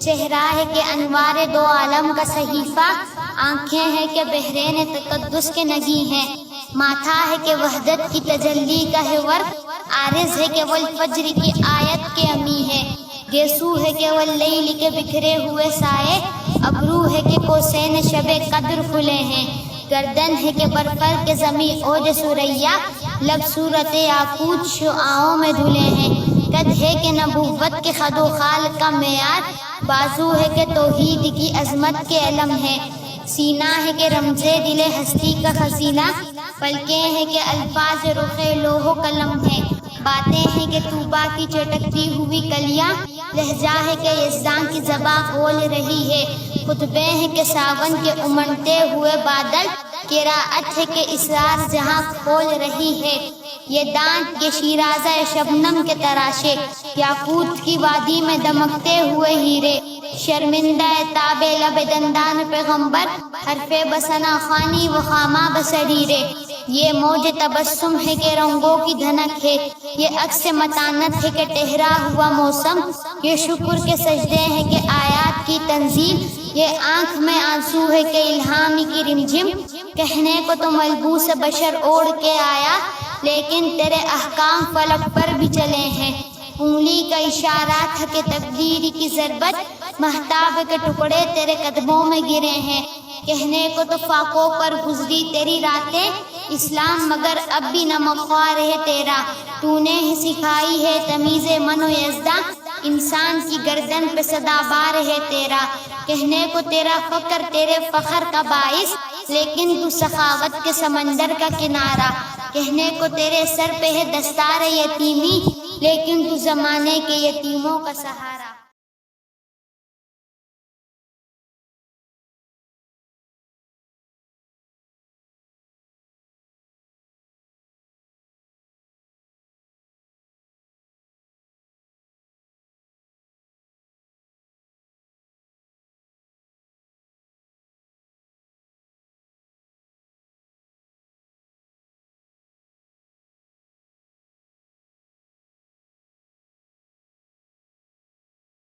چہرہ ہے کہ انوار دو عالم کا صحیفہ، آنکھیں ہیں کہ بحرین تقدس کے نگی ہیں، ماتھا ہے کہ وحدت کی تجلی کا ہے ورق، عارض ہے کہ والفجر کی آیت کے امی ہے، گیسو ہے کہ واللیل کے بکھرے ہوئے سائے، ابرو ہے کہ کوسین شب قدر کھلے ہیں، گردن ہے کہ برفر کے زمیں اوج سریا، لب صورت یاقوت شعاعوں میں دھلے ہیں، قد ہے کہ نبوت کے خد و خال کا معیار، بازو ہے کہ توحید کی عظمت کے علم ہے، سینہ ہے کہ رمز دل ہستی کا خزینہ، پلکیں ہیں کہ الفاظ رخ لوح و قلم ہے، باتیں ہیں کہ طوبیٰ کی چٹکتی ہوئی کلیاں، لہجہ ہے کہ یزداں کی زباں بول رہی ہے، خطبے ہیں کہ ساون کے امنڈتے ہوئے بادل، قرأت ہے کہ اسرار جہاں کھول رہی ہے، یہ دانت یہ شیرازہ شبنم کے تراشے، یاقوت کی وادی میں دمکتے ہوئے ہیرے، شرمندہ تاب لب دندان پیغمبر، حرف بسنا خوانی و خامہ بسریرے، یہ موج تبسم ہے کہ رنگوں کی دھنک ہے، یہ عکس متانت ہے کہ ٹہرا ہوا موسم، یہ شکر کے سجدے ہیں کہ آیات کی تنزیل، یہ آنکھ میں آنسو ہے کہ الہام کی رمجم، کہنے کو تو ملبوس بشر اوڑھ کے آیا، لیکن تیرے احکام فلک پر بھی چلے ہیں، انگلی کا اشارہ تھا کہ تقدیر کی ضربت، مہتاب کے ٹکڑے تیرے قدموں میں گرے ہیں، کہنے کو تو فاقوں پر گزری تیری راتیں، اسلام مگر اب بھی نمک خوار ہے تیرا، تو نے ہی سکھائی ہے تمیز من و یزداں، انسان کی گردن پہ صدا بار ہے تیرا، کہنے کو تیرا فقر تیرے فخر کا باعث، لیکن تو سخاوت کے سمندر کا کنارہ، کہنے کو تیرے سر پہ ہے دستار یتیمی، لیکن تو زمانے کے یتیموں کا سہارا۔